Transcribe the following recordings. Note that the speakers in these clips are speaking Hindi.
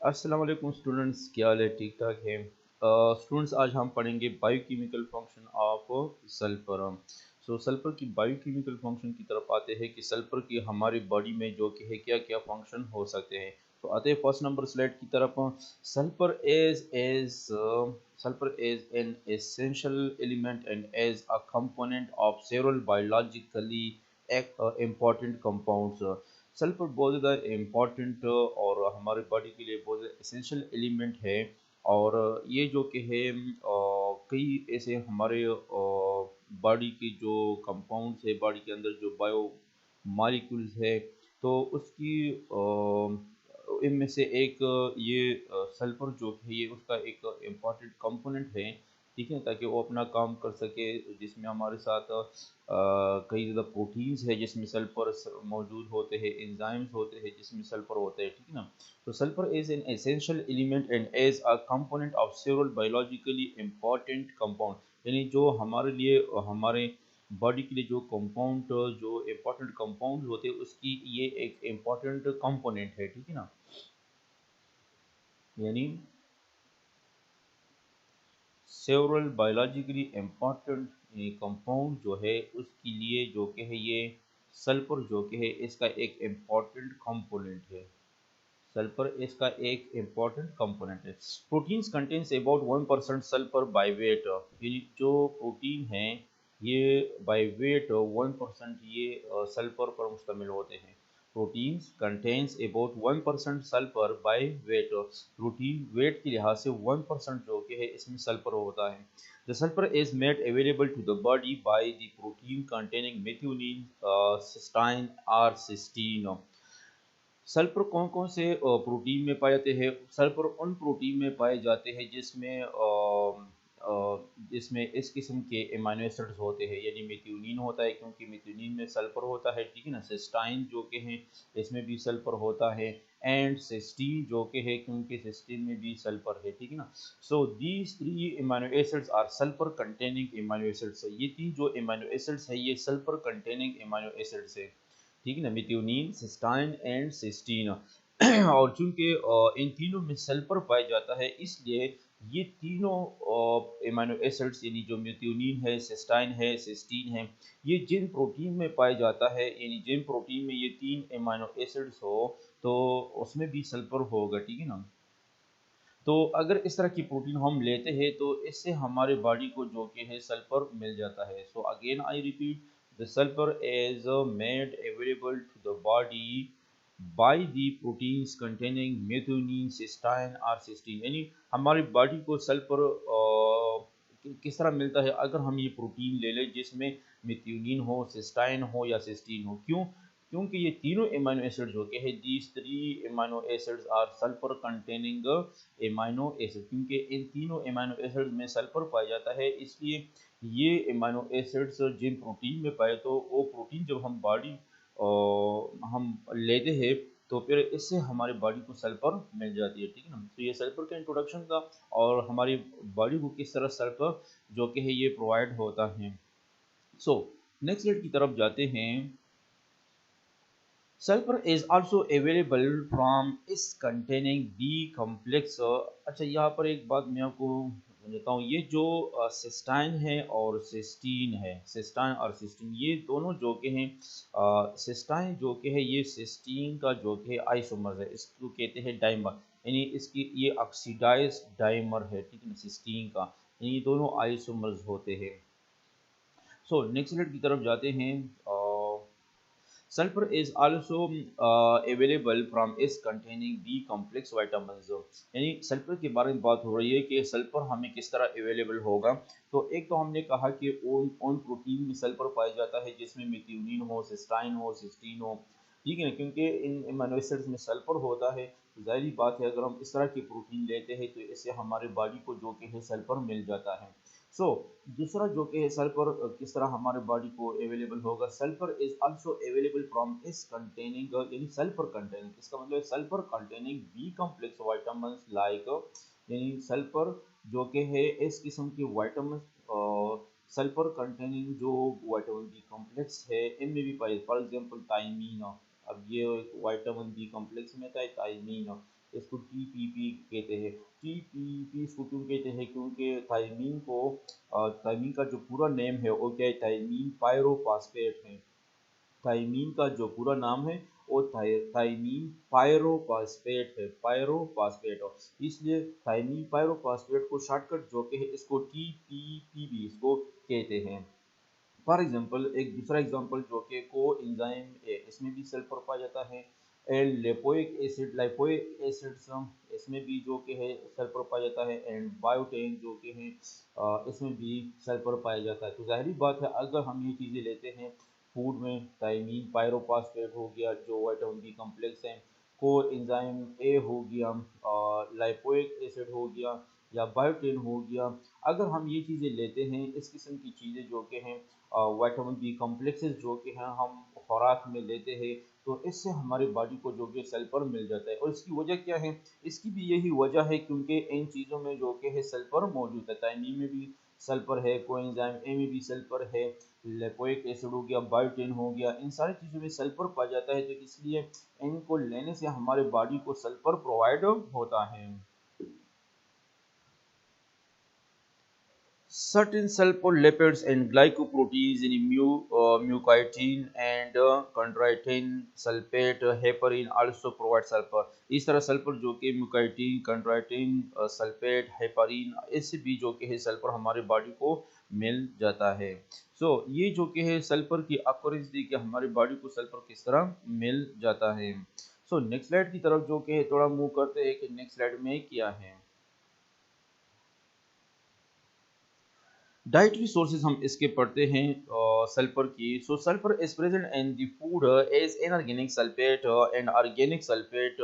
अस्सलाम वालेकुम स्टूडेंट्स, क्या हाल है? ठीक ठाक है। स्टूडेंट्स, आज हम पढ़ेंगे biochemical function of sulphur. Sulphur की बायोकेमिकल फंक्शन की तरफ आते हैं कि सल्फर की हमारी बॉडी में जो कि है क्या क्या फंक्शन हो सकते हैं। तो आते हैं फर्स्ट नंबर स्लाइड की तरफ। Sulphur is an essential element and as a component of several biologically important compounds। Sulphur बहुत ज़्यादा इम्पॉर्टेंट और हमारे बॉडी के लिए बहुत ज़्यादा एसेंशियल एलिमेंट है। और ये जो कि है कई ऐसे हमारे बॉडी के जो कंपाउंड्स है, बॉडी के अंदर जो बायो मॉलिक्यूल्स है, तो उसकी इनमें से एक ये सल्फर जो है ये उसका एक इम्पॉर्टेंट कंपोनेंट है। ठीक है, ताकि वो अपना काम कर सके, जिसमें हमारे साथ कई ज़्यादा प्रोटीन्स है जिसमें सल्फर मौजूद होते हैं, एंजाइम्स होते हैं जिसमें सल्फर होते हैं। ठीक है ना। तो sulphur is an essential element and as a component of several biologically important compound, यानी जो हमारे लिए हमारे बॉडी के लिए जो कंपाउंड जो इम्पोर्टेंट कंपाउंड होते हैं उसकी ये एक इम्पोर्टेंट कंपोनेंट है। ठीक है ना। यानी सेवरल बायोलॉजिकली इम्पॉर्टेंट कंपाउंड जो है उसके लिए जो कि है ये सल्फर जो कि है इसका एक इम्पॉर्टेंट कंपोनेंट है। सल्फर इसका एक इम्पॉर्टेंट कंपोनेंट है। Proteins contains about 1% sulphur by wait, यानी जो प्रोटीन है ये बाय वेट 1% ये सल्फर पर मुश्तमिल होते हैं। Proteins contains about 1% sulphur by weight, protein weight के लिहाज से 1% जो कि है इसमें सल्फर होता है। The sulphur is made available to the body by the protein containing methionine, cystine और सिस्टीन। सल्फर कौन कौन से प्रोटीन में पाए जाते हैं? सल्फर उन प्रोटीन में पाए जाते हैं जिसमें इस किस्म के एमाइनो एसिड्स होते हैं, यानी मेथियोनिन होता है क्योंकि मेथियोनिन में सल्फर होता है। ठीक है ना। सिस्टाइन जो कि हैं इसमें भी सल्फर होता है, एंड सिस्टीन जो कि है क्योंकि सिस्टीन में भी सल्फर है। ठीक है ना। So these three amino acids are sulphur containing amino acids. ये तीन जो एमाइनो एसिड्स है ये सल्फर कंटेनिंग एमाइनो एसिड्स है। ठीक है ना। Methionine, cystine and cysteine. और चूंकि इन तीनों में सल्फर पाया जाता है इसलिए ये तीनों एमाइनो एसिड्स यानी जो मेथियोनिन है, सिस्टाइन है, सिस्टीन है, ये जिन प्रोटीन में पाया जाता है, यानी जिन प्रोटीन में ये तीन एमाइनो एसिड्स हो तो उसमें भी सल्फर होगा। ठीक है ना। तो अगर इस तरह की प्रोटीन हम लेते हैं तो इससे हमारे बॉडी को जो कि है सल्फर मिल जाता है। So again I repeat, the sulphur is made available to the body by the proteins containing methionine, cystine और सिस्टीन, यानी हमारी बॉडी को सल्फर किस तरह मिलता है? अगर हम ये प्रोटीन ले लें जिसमें मेथियोनिन हो, सिस्टाइन हो या सिस्टीन हो। क्यों? क्योंकि ये तीनों एमाइनो एसिड जो के हैं, these three amino acids are sulphur containing amino acid, क्योंकि इन तीनों एमाइनो एसिड में सल्फर पाया जाता है इसलिए ये एमाइनो एसिड्स जिन प्रोटीन में पाए तो वो प्रोटीन जब हम बॉडी हम लेते हैं तो फिर इससे हमारी बॉडी को सल्फर मिल जाती है। ठीक है ना। तो ये सल्फर का इंट्रोडक्शन था और हमारी बॉडी को किस तरह सल्फर जो कि है ये प्रोवाइड होता है। सो नेक्स्ट स्लाइड की तरफ जाते हैं। Sulphur is also available from इस कंटेनिंग बी कॉम्प्लेक्स। अच्छा, यहाँ पर एक बात मैं आपको बताता हूँ, ये जो सिस्टाइन है और सिस्टीन है, सिस्टाइन और सिस्टीन ये दोनों जो के हैं, सिस्टाइन जो के है ये सिस्टीन का जो के आइसोमर्स है, इसको कहते हैं डाइमर, यानी इसकी ये ऑक्सीडाइज डाइमर है। ठीक है ना, सिस्टीन का, यानी ये दोनों आइसोमर्स होते हैं। सो नेक्स्ट स्लाइड की तरफ जाते हैं। Sulphur is also available from इस कंटेनिंग बी कॉम्प्लेक्स वाइटामिन्स, यानी सल्फर के बारे में बात हो रही है कि सल्फर हमें किस तरह अवेलेबल होगा। तो एक तो हमने कहा कि उन प्रोटीन में सल्फर पाया जाता है जिसमें मेथियोनिन हो, सिस्टाइन हो, सिस्टीन हो। ठीक है ना, क्योंकि इन एमिनो एसिड्स में सल्फर होता है तो जाहिर बात है अगर हम इस तरह की प्रोटीन लेते हैं तो इससे हमारे बॉडी को जो कि है सल्फर मिल जाता है। सो दूसरा जो कि है सल्फर किस तरह हमारे बॉडी को अवेलेबल होगा? Sulphur is also available from इस कंटेनिंग, यानी सल्फर कंटेनिंग, इसका मतलब है sulphur containing B complex vitamins like, यानी सल्फर जो कि है इस किस्म के विटामिन, सल्फर कंटेनिंग जो विटामिन बी कॉम्प्लेक्स है इनमें भी पाए, फॉर एग्जांपल थायमीन। अब ये विटामिन बी कॉम्प्लेक्स में था थायमीन, इसको TPP कहते हैं। TPP इसको क्यों कहते हैं? क्योंकि थायमीन का जो पूरा नेम है वो क्या है? थायमीन पायरोफॉस्फेट है। थायमीन का जो पूरा नाम है वो थायमीन पायरोफॉस्फेट है, पायरोफॉस्फेट। इसलिए थायमीन पायरोफॉस्फेट को शॉर्टकट जो के है इसको TPP इसको कहते हैं। फॉर एग्जांपल एक दूसरा एग्जांपल जो कि को एंजाइम है, इसमें भी सल्फर पाया जाता है। एंड लाइपोइक एसिड इसमें भी जो कि है सल्फर पाया जाता है। एंड बायोटेन जो कि है इसमें भी सल्फर पाया जाता है। तो जाहिर बात है अगर हम ये चीज़ें लेते हैं फूड में, थायमीन पायरोफॉस्फेट हो गया जो विटामिन बी कम्प्लेक्स है, को एंजाइम ए हो गया, लाइपोइक एसिड हो गया या बायोटेन हो गया, अगर हम ये चीज़ें लेते हैं इस किस्म की चीज़ें जो कि हैं विटामिन बी कॉम्प्लेक्सेस जो कि हैं हम खुराक में लेते हैं, तो इससे हमारी बॉडी को जो कि सल्फर मिल जाता है। और इसकी वजह क्या है? इसकी भी यही वजह है क्योंकि इन चीज़ों में जो कि है सल्फर मौजूद है। थायमीन में भी सल्फर है, कोएंजाइम ए में भी सल्फर है, लिपोइक एसिड हो गया, बायोटिन हो गया, इन सारी चीज़ों में सल्फर पाया जाता है। तो इसलिए इनको लेने से हमारे बॉडी को सल्फर प्रोवाइड होता है। Certain sulfolipids and glycoproteins in mucotin and chondroitin sulfate heparin also provide sulfur। इस तरह सल्फर जो कि म्यूकाइटिन, कंड्राइटिन, सल्फेट, हेपारिन, इससे भी जो कि है सल्फर हमारे बॉडी को मिल जाता है। ये जो कि है सल्फर की अक्यूरेंस दी कि हमारी बॉडी को सल्फर किस तरह मिल जाता है। नेक्स्ट स्लाइड की तरफ जो कि है थोड़ा मूव करते हैं कि नेक्स्ट स्लाइड में क्या है। डाइटरी सोर्सेज हम इसके पढ़ते हैं सल्फर की। Sulphur is present in the food as inorganic sulphate and organic sulphate.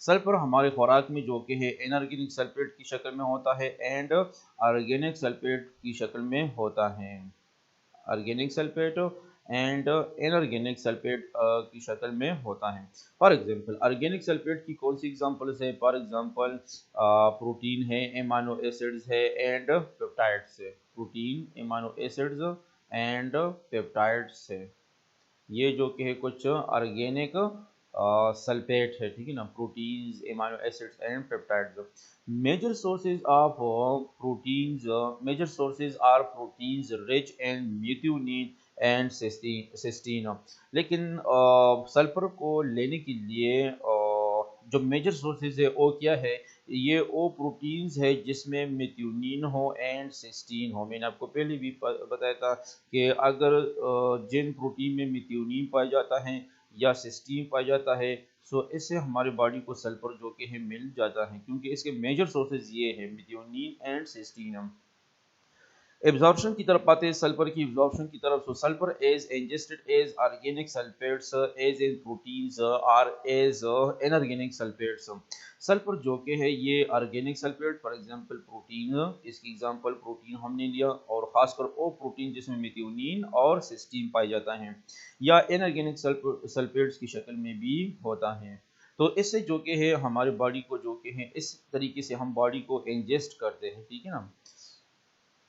Sulphur हमारे खुराक में जो कि है इनऑर्गेनिक सल्फेट की शक्ल में होता है एंड ऑर्गेनिक सल्फेट की शक्ल में होता है। Organic sulphate and inorganic sulphate की शक्ल में होता है। फॉर एग्जांपल ऑर्गेनिक सल्फेट की कौन सी एग्जांपल्स है? फॉर एग्जांपल प्रोटीन है, एमाइनो एसिड्स है एंड पेप्टाइड्स है। Protein, amino acids and peptides है। ये जो कि है कुछ ऑर्गेनिक सल्फेट है, ठीक है ना। Proteins, amino acids and peptides. Major sources are proteins rich in methionine and cysteine. लेकिन सल्फर को लेने के लिए जो मेजर सोर्सेज है वो क्या है? ये वो प्रोटीन्स है जिसमें मेथियोनिन हो एंड सिस्टीन हो। मैंने आपको पहले भी बताया था कि अगर जिन प्रोटीन में मेथियोनिन पाया जाता है या सिस्टीन पाया जाता है, इससे हमारे बॉडी को सल्फर जो कि है मिल जाता है, क्योंकि इसके मेजर सोर्सेज ये है मेथियोनिन एंड सिस्टीन। एब्जॉर्प्शन की तरफ आते हैं, सल्फर की एब्जॉर्प्शन की तरफ। Sulphur as ingested as organic sulphates as in proteins or as inorganic sulphates. Sulphur जो कि है ये organic sulphate, for example protein, इसकी एग्जांपल प्रोटीन हमने लिया, और खासकर वो प्रोटीन जिसमें मेथियोनिन और सिस्टीन पाया जाता है, या इनऑर्गेनिक सल्फेट्स की शक्ल में भी होता है। तो इससे जो कि है हमारे बॉडी को जो कि है इस तरीके से हम बॉडी को इंजेस्ट करते हैं, ठीक है ना।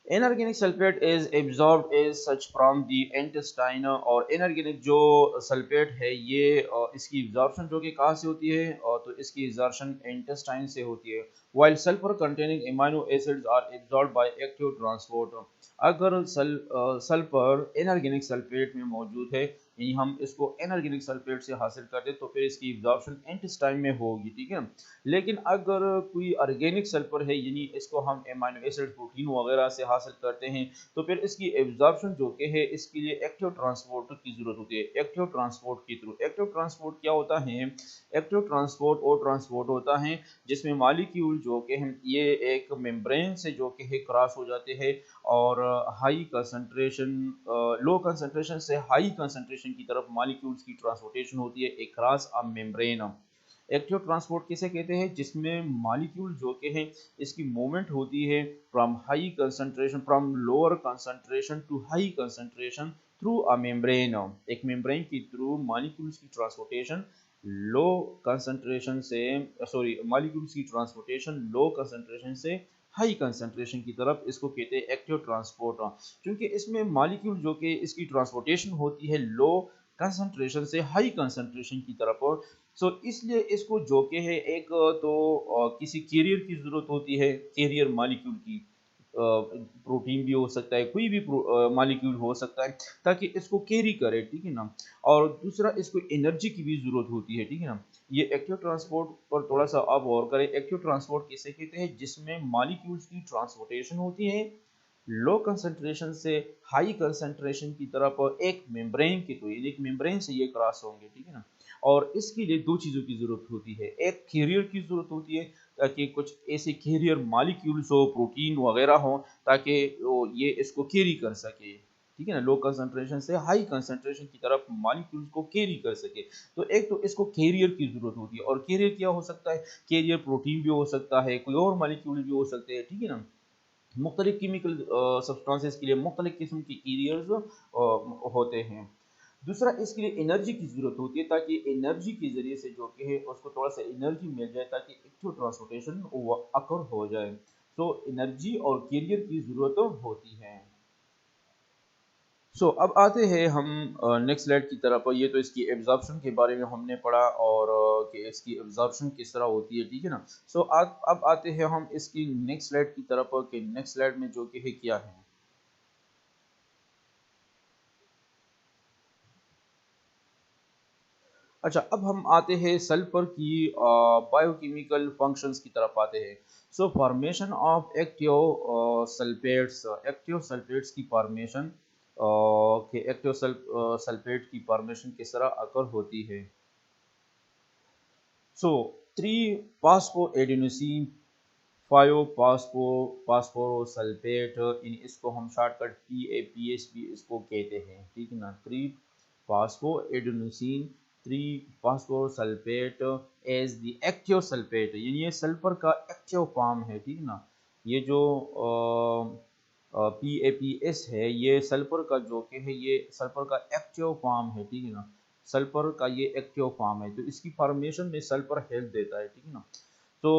Inorganic sulphate is absorbed as such from the intestine. और इनऑर्गेनिक जो सल्फेट है ये इसकी एब्जॉर्प्शन जो कि कहाँ से होती है? तो इसकी एब्जॉर्प्शन इंटेस्टाइन से होती है। While sulphur containing amino acids are absorbed by active transport. अगर सल्फर इनऑर्गेनिक सल्फेट में मौजूद है, यानी हम इसको इनऑर्गेनिक सल्फेट से हासिल करते हैं, तो फिर इसकी एब्जॉर्प्शन इंटेस्टाइन में होगी, ठीक है। लेकिन अगर कोई ऑर्गेनिक सल्फर है, यानी इसको हम एमाइनो एसिड, प्रोटीन वगैरह से हासिल करते हैं, तो फिर इसकी एब्जॉर्प्शन जो कि है इसके लिए एक्टिव ट्रांसपोर्ट की जरूरत होती है। एक्टिव ट्रांसपोर्ट के थ्रू। एक्टिव ट्रांसपोर्ट क्या होता है? एक्टिव ट्रांसपोर्ट वो ट्रांसपोर्ट होता है जिसमें मॉलिक्यूल जो कि हम ये एक मेम्ब्रेन से जो कि है क्रॉस हो जाते हैं और हाई कंसंट्रेशन, लो कंसंट्रेशन से हाई कंसंट्रेशन की तरफ मॉलिक्यूल्स की ट्रांसपोर्टेशन होती है across a membrane. Active transport किसे कहते हैं? जिसमें मॉलिक्यूल जो के हैं इसकी मूवमेंट होती है from lower concentration to high concentration through a membrane. एक मेम्ब्रेन के थ्रू मॉलिक्यूल्स की ट्रांसपोर्टेशन लो कंसंट्रेशन से मॉलिक्यूल्स की ट्रांसपोर्टेशन लो कंसंट्रेशन से हाई कंसंट्रेशन की तरफ, इसको कहते हैं एक्टिव ट्रांसपोर्ट। क्योंकि इसमें मॉलिक्यूल जो कि इसकी ट्रांसपोर्टेशन होती है लो कंसंट्रेशन से हाई कंसंट्रेशन की तरफ, इसलिए इसको जो कि है एक तो किसी कैरियर की ज़रूरत होती है, कैरियर मॉलिक्यूल की। प्रोटीन भी हो सकता है, कोई भी मॉलिक्यूल हो सकता है, ताकि इसको कैरी करे, ठीक है ना। और दूसरा, इसको एनर्जी की भी ज़रूरत होती है, ठीक है ना। ये एक्टिव ट्रांसपोर्ट पर थोड़ा सा आप और करें। एक्टिव ट्रांसपोर्ट किसे कहते हैं? जिसमें मॉलिक्यूल्स की ट्रांसपोर्टेशन होती है लो कंसंट्रेशन से हाई कंसंट्रेशन की तरफ एक मेम्ब्रेन के थ्रू, एक मेम्ब्रेन से ये क्रॉस होंगे, ठीक है ना। और इसके लिए दो चीज़ों की ज़रूरत होती है। एक कैरियर की ज़रूरत होती है, ताकि कुछ ऐसे कैरियर मॉलिक्यूल्स हो, प्रोटीन वगैरह हो, ताकि ये इसको कैरी कर सके, ठीक है ना। लो कंसंट्रेशन से हाई कंसंट्रेशन की तरफ मॉलिक्यूल्स को कैरी कर सके। तो एक तो इसको कैरियर की ज़रूरत होती है। और कैरियर क्या हो सकता है? कैरियर प्रोटीन भी हो सकता है, कोई और मॉलिक्यूल भी हो सकते हैं, ठीक है ना। मुख्तलिफ केमिकल सब्सटेंसेस के लिए मुख्तलिफ किस्म के कैरियर्स होते हैं। दूसरा, इसके लिए एनर्जी की ज़रूरत होती है, ताकि एनर्जी के ज़रिए से जो कि है उसको थोड़ा सा एनर्जी मिल जाए, ताकि एक्टिव ट्रांसपोर्टेशन अकर हो जाए। एनर्जी और कैरियर की ज़रूरत होती है। अब आते हैं हम नेक्स्ट स्लाइड की तरफ। ये तो इसकी एब्जॉर्प्शन के बारे में हमने पढ़ा, और कि इसकी एब्जॉर्प्शन किस तरह होती है, ठीक है ना। अब आते हैं हम इसकी नेक्स्ट स्लाइड की तरफ, कि नेक्स्ट स्लाइड में जो कि है क्या है। अच्छा, अब हम आते हैं सल्फर की बायोकेमिकल फंक्शंस की तरफ आते हैं। फॉर्मेशन ऑफ एक्टिव सल्फेट्स की फॉर्मेशन, के एक्टिव सल्फेट की फॉर्मेशन किस तरह अकर होती है। सो 3 फास्फोएडेनोसिन 5 फास्फोरोसल्फेट, इन इसको हम शॉर्टकट PAPS भी इसको कहते हैं, ठीक है ना। 3 फास्फोएडेनोसिन 3 फास्फोरोसल्फेट एज द एक्टिव सल्फेट, यानी ये सल्फर का एक्टिव फॉर्म है, ठीक है ना। ये जो PAPS है, ये सल्फर का जो कि है, ये सल्फर का एक्टिव फॉर्म है, ठीक है ना। सल्फर का ये एक्टिव फॉर्म है, तो इसकी फॉर्मेशन में सल्फर हेल्प देता है, ठीक है ना। तो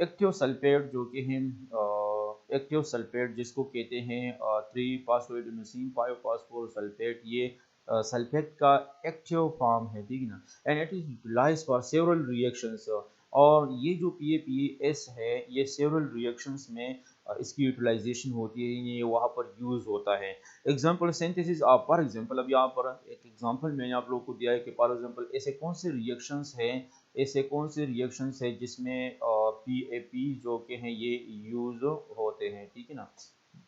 एक्टिव सल्फेट जो कि है, एक्टिव सल्फेट जिसको कहते हैं 3 फास्फोएडेनोसिन 5 फास्फोरसल्फेट, ये सल्फेट का एक्टिव फॉर्म है, ठीक है ना। And it is utilised for several reactions. और ये जो PAPS है, ये सेवरल रिएक्शंस में इसकी यूटिलाइजेशन होती है, ये वहाँ पर यूज़ होता है। एग्जाम्पल सिंथेसिस आप, फॉर एग्जाम्पल अब यहाँ पर एक एग्जाम्पल मैंने आप लोगों को दिया है, कि फॉर एग्जाम्पल ऐसे कौन से रिएक्शंस हैं, ऐसे कौन से रिएक्शंस है जिसमें PAP जो के हैं ये यूज होते हैं, ठीक है ना।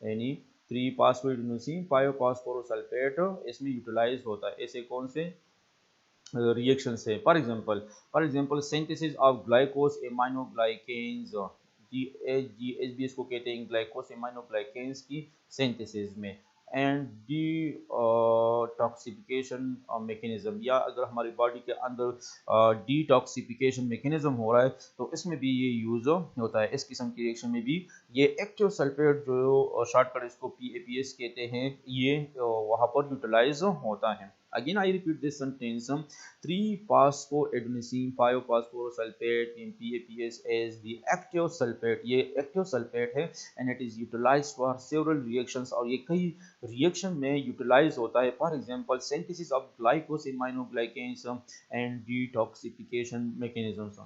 यानी 3 फास्फोएडेनोसिन 5 फास्फोरोसल्फेट इसमें यूटिलाइज होता है। ऐसे कौन से रिएक्शंस है? For example synthesis of glycosaminoglycans, GHB इसको कहते हैं, ग्लाइकोस एमाइनोग्लाइकेन्स की सिंथेसिस में। एंड डिटॉक्सिफिकेशन मैकेनिज्म, या अगर हमारी बॉडी के अंदर डिटॉक्सिफिकेशन मैकेनिज्म हो रहा है, तो इसमें भी ये यूज होता है। इस किस्म की रिएक्शन में भी ये एक्टिव सल्फेट जो शॉर्टकट इसको PAPS कहते हैं, ये वहाँ पर यूटिलाइज होता है। Again, I repeat this sentence: 3 फास्फोएडेनोसिन 5 फास्फोरोसल्फेट in PAPS as the active sulfate, ये एक्टिव सल्फेट है, and it is utilized for several reactions, और ये कई रिएक्शन में यूटिलाइज होता है। For example synthesis of glycosaminoglycans and detoxification mechanisms.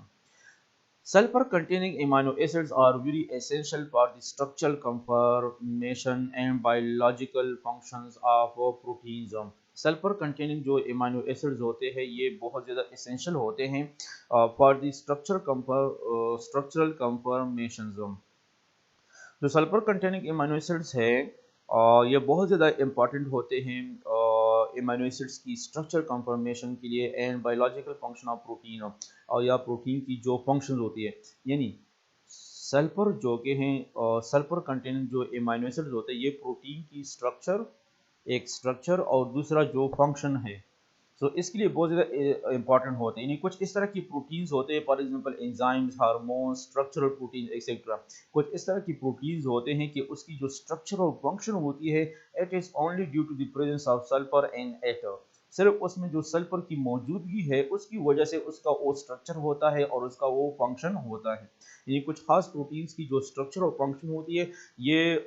Sulfur containing amino acids are very essential for the structural conformation and biological functions of proteins. Sulphur containing जो एमाइनो एसिड्स होते हैं, ये बहुत ज़्यादा एसेंशियल होते हैं फॉर द स्ट्रक्चरल कंफर्मेशन। जो सल्फर कंटेनिंग एमाइनो एसिड्स है, ये बहुत ज़्यादा इंपॉर्टेंट होते हैं एमाइनो एसिड्स की स्ट्रक्चर कंफर्मेशन के लिए, and biological function of protein, और या प्रोटीन की जो फंक्शन होती है। यानी सल्फर जो के हैं, सल्फर कंटेनिंग जो एमाइनो एसिड्स होते हैं, ये प्रोटीन की स्ट्रक्चर, एक स्ट्रक्चर, और दूसरा जो फंक्शन है, इसके लिए बहुत ज़्यादा इंपॉर्टेंट होते हैं। यानी कुछ इस तरह की प्रोटीन्स होते हैं, for example enzymes, hormones, structural protein etcetera. कुछ इस तरह की प्रोटीन्स होते हैं कि उसकी जो स्ट्रक्चर और फंक्शन होती है, it is only due to the presence of sulphur in it. सिर्फ उसमें जो सल्फर की मौजूदगी है उसकी वजह से उसका वो स्ट्रक्चर होता है और उसका वो फंक्शन होता है। ये कुछ खास प्रोटीन्स की जो स्ट्रक्चर और फंक्शन होती है ये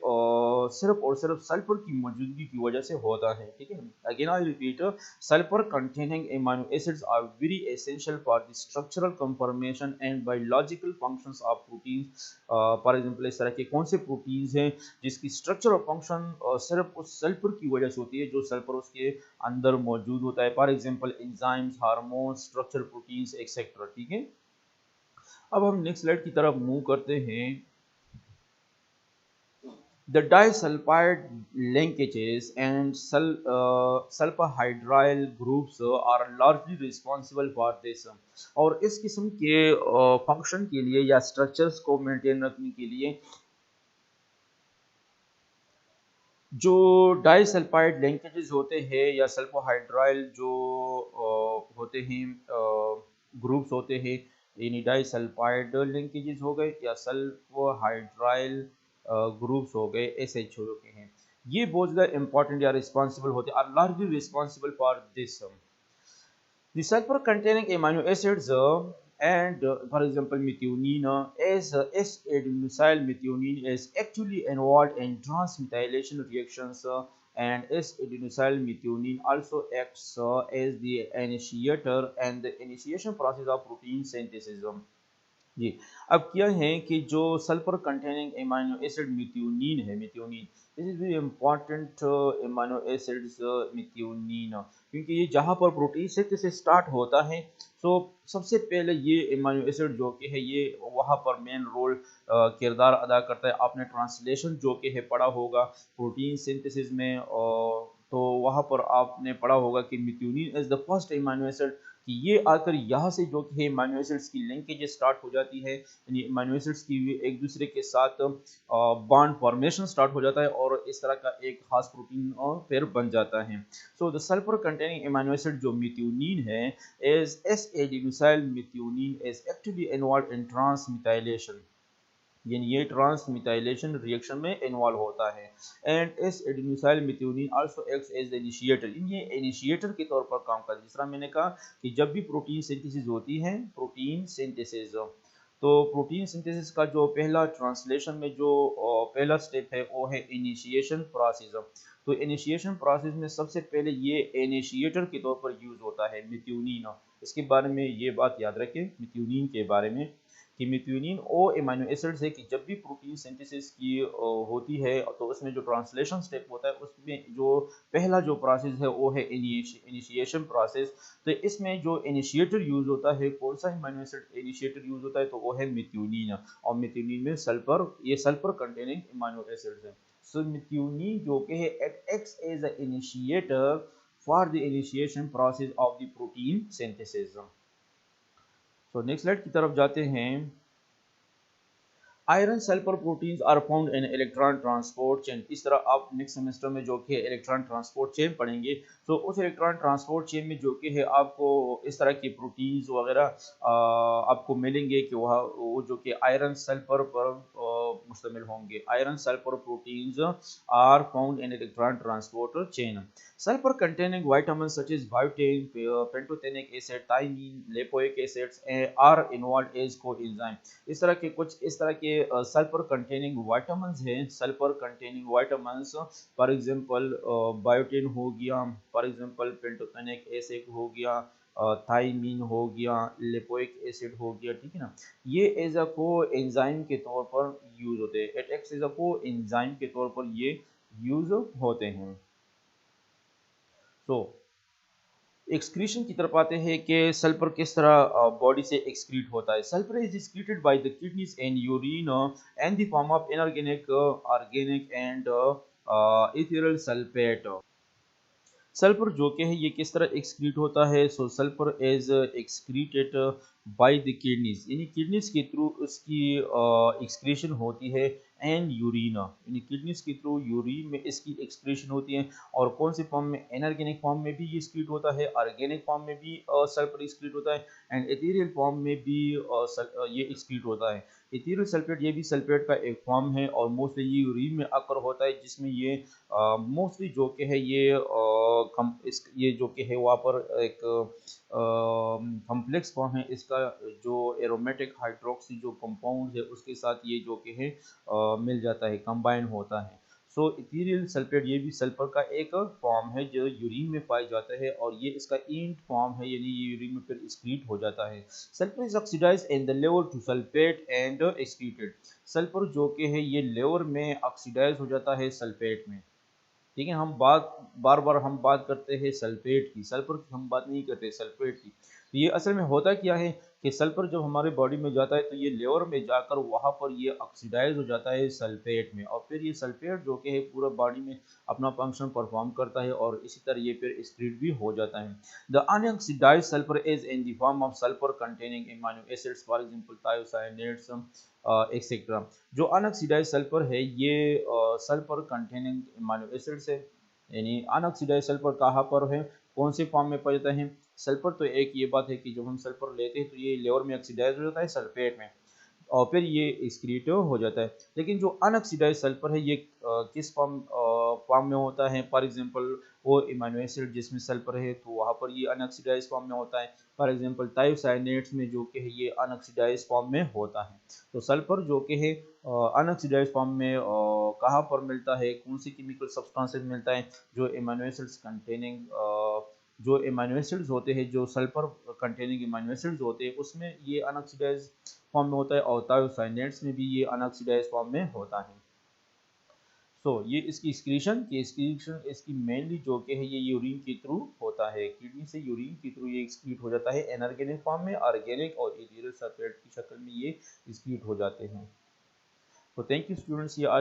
सिर्फ और सिर्फ सल्फर की मौजूदगी की वजह से होता है, ठीक है। Again I repeat, sulphur containing amino acids are very essential for the structural conformation and biological functions of proteins. For example इस तरह के कौन से प्रोटीन्स हैं जिसकी स्ट्रक्चर और फंक्शन सिर्फ उस सल्फर की वजह से होती है जो सल्फर उसके अंदर मौजूद होता है। For example enzymes, hormones, structure proteins etcetera, ठीक है। अब हम नेक्स्ट स्लाइड की तरफ मूव करते हैं। The disulfide linkages and sulfhydryl groups are largely responsible for this। और इस किस्म के फंक्शन के लिए या स्ट्रक्चर्स को मेंटेन रखने के लिए जो डाइसल्फाइड लिंकेजेस होते हैं या सल्फोहाइड्राइल जो होते हैं ग्रुप्स होते हैं, यानी डाइसल्फाइड लिंकेजेस हो गए या सल्फोहाइड्राइल ग्रुप्स हो गए, SHO के हैं, ये बहुत ज़्यादा इंपॉर्टेंट या रिस्पॉन्सिबल होते हैं, are largely responsible for this. The sulfur containing amino acids and for example methionine as S-adenosyl methionine is actually involved in transmethylation reactions and S-adenosyl methionine also acts as the initiator and the initiation process of protein synthesis। जी, अब क्या है कि जो sulfur containing amino acid methionine है, methionine this is very important amino acids methionine, क्योंकि ये जहाँ पर प्रोटीन सिंथेसिस स्टार्ट होता है तो सबसे पहले ये एमाइनो एसिड जो कि है ये वहाँ पर मेन रोल किरदार अदा करता है। आपने ट्रांसलेशन जो कि है पढ़ा होगा प्रोटीन सिंथेसिस में, तो वहाँ पर आपने पढ़ा होगा कि methionine is the first amino acid कि ये आकर यहाँ से जो कि है अमीनो एसिड्स की लिंकेज स्टार्ट हो जाती है, यानी अमीनो एसिड्स की एक दूसरे के साथ बॉन्ड फॉर्मेशन स्टार्ट हो जाता है और इस तरह का एक खास प्रोटीन फिर बन जाता है। So the sulphur containing amino acid जो मिथ्योनिन है is S-adenosyl methionine is actually involved in transmethylation, यानी ये ट्रांसमिथाइलेशन रिएक्शन में इन्वॉल्व होता है। एंड इस adenosyl methionine also acts as the initiator, ये इनिशिएटर के तौर पर काम करता है। जिस तरह मैंने कहा कि जब भी प्रोटीन सिंथेसिस होती है, प्रोटीन सिंथेसिस, तो प्रोटीन सिंथेसिस का जो पहला ट्रांसलेशन में जो पहला स्टेप है वो है इनिशिएशन प्रोसेस। तो इनिशिएशन प्रोसेस में सबसे पहले ये इनिशिएटर के तौर पर यूज होता है मिथ्योनिन। इसके बारे में ये बात याद रखें मिथ्योनिन के बारे में कि मिथ्योनिन वो अमीनो एसिड्स है कि जब भी प्रोटीन सिंथेसिस की होती है तो उसमें जो ट्रांसलेशन स्टेप होता है उसमें जो पहला जो प्रोसेस है वो है इनिशिएशन प्रोसेस। तो इसमें जो इनिशिएटर यूज होता है, कौन सा अमीनो एसिड इनिशिएटर यूज होता है, तो वो है मिथ्योनिन। और मिथ्योनिन में सल्फर, ये सल्फर कंटेनिंग अमीनो एसिड्स है। सो मिथ्योनिन जो कि है acts as a initiator for the initiation process of the protein synthesis. तो नेक्स्ट स्लाइड की तरफ जाते हैं। Iron sulphur proteins are found in electron transport chain. इस तरह आप नेक्स्ट सेमेस्टर में जो कि इलेक्ट्रॉन ट्रांसपोर्ट चेन पढ़ेंगे, तो उस इलेक्ट्रॉन ट्रांसपोर्ट चेन में जो कि है आपको इस तरह की प्रोटीन्स वगैरह आपको मिलेंगे कि वह वो जो कि आयरन सल्फर पर मुश्तमिल होंगे। Iron sulphur proteins are found in electron transport chain. Sulphur containing vitamins such as biotin, pantothenic acid, thiamine, lipoic acids are involved as coenzyme। इस तरह के कुछ इस तरह के सल्फर कंटेनिंग विटामिन्स हैं, sulphur containing vitamins for example biotin हो गया, फॉर एग्जांपल पेंटोथेनिक एसिड हो गया, थाइमीन हो गया, लिपोइक एसिड हो गया, ठीक है ना। ये एज अ को एंजाइम के तौर पर यूज होते हैं, इट एक्ट्स एज अ को एंजाइम के तौर पर ये यूज होते हैं। तो एक्सक्रीशन की तरफ आते हैं कि सल्फर किस तरह बॉडी से एक्सक्रीट होता है। Sulphur is excreted by the kidneys and urine and the form of inorganic, organic and ethereal sulfate. Sulfur जो कि है ये किस तरह एक्सक्रीट होता है। So sulfur is excreted by the kidneys, यानी किडनीज के थ्रू उसकी एक्सक्रीशन होती है एंड यूरिना, यानी किडनीज के थ्रू यूरिन में इसकी एक्सक्रीशन होती है। और कौन से फॉर्म में, इनऑर्गेनिक फॉर्म में भी ये एक्सक्रीट होता है, ऑर्गेनिक फॉर्म में भी सल्फर एक्सक्रीट होता है, एंड इथेरियल फॉर्म में भी ये एक्सक्रीट होता है। इथेरियल सल्फेट ये भी सल्फेट का एक फॉर्म है और मोस्टली ये यूरिन में अकर होता है, जिसमें ये मोस्टली जो कि है ये जो कि है वहाँ पर एक कम्प्लेक्स फॉर्म है इसका, जो एरोमेटिक हाइड्रोक्सी जो कंपाउंड है उसके साथ ये जो कि है मिल जाता है, कंबाइन होता है। सो इथेरियल सल्फेट ये भी सल्फर का एक फॉर्म है जो यूरिन में पाया जाता है, और ये इसका इंट फॉर्म है, यानी ये यूरिन में फिर एक्सक्रीट हो जाता है। Sulphur is oxidised in the liver to sulphate and excreted. Sulphur जो कि है ये लिवर में ऑक्सीडाइज हो जाता है सल्फेट में। ठीक है, हम बार बार हम बात करते हैं सल्फेट की, सल्फर की हम बात नहीं करते सल्फेट की। तो ये असल में होता क्या है कि सल्फर जब हमारे बॉडी में जाता है तो ये लिवर में जाकर वहाँ पर ये ऑक्सीडाइज हो जाता है सल्फेट में, और फिर ये सल्फेट जो कि है पूरा बॉडी में अपना फंक्शन परफॉर्म करता है, और इसी तरह ये फिर एक्सक्रीट भी हो जाता है। The unoxidized sulfur is in the form of sulfur containing amino acids, for example thiocyanates etcetera. जो अनऑक्सीडाइज्ड सल्फर है ये सल्फर कंटेनिंग अमीनो एसिड्स है, यानी अनऑक्सीडाइज्ड सल्फर कहाँ पर है, कौन से फॉर्म में पाया जाता है। सल्फर तो एक ये बात है कि जब हम सल्फर लेते हैं तो ये लिवर में ऑक्सीडाइज हो जाता है सल्फेट में, और फिर ये एक्सक्रीट हो जाता है। लेकिन जो अनऑक्सीडाइज्ड सल्फर है ये किस फॉर्म में होता है, फॉर एग्जांपल वो अमीनो एसिड जिसमें सल्फर है तो वहाँ पर ये अनऑक्सीडाइज्ड फॉर्म में होता है। फॉर एग्जांपल थायोसाइनेट्स में जो कि है ये अनऑक्सीडाइज्ड फॉर्म में होता है। तो सल्फर जो कि है अनऑक्सीडाइज्ड फॉर्म में कहाँ पर मिलता है, कौन सी केमिकल सब्सटेंसेस मिलता है, जो अमीनो एसिड्स कंटेनिंग जो अमीनो एसिड्स होते हैं, जो सल्फर कंटेनिंग अमीनो एसिड्स होते हैं उसमें ये अनऑक्सीडाइज्ड फॉर्म में होता है, और थायोसाइनेट्स में भी ये अनऑक्सीडाइज्ड फॉर्म में होता है। ये इसकी एक्सक्रीशन इसकी मेनली जो कि है ये यूरिन के थ्रू होता है, किडनी से यूरिन के थ्रू ये एक्सक्रीट हो जाता है इनऑर्गेनिक फॉर्म में, ऑर्गेनिक और इथेरियल सल्फेट की शक्ल में ये एक्सक्रीट हो जाते हैं। तो थैंक यू स्टूडेंट्स, ये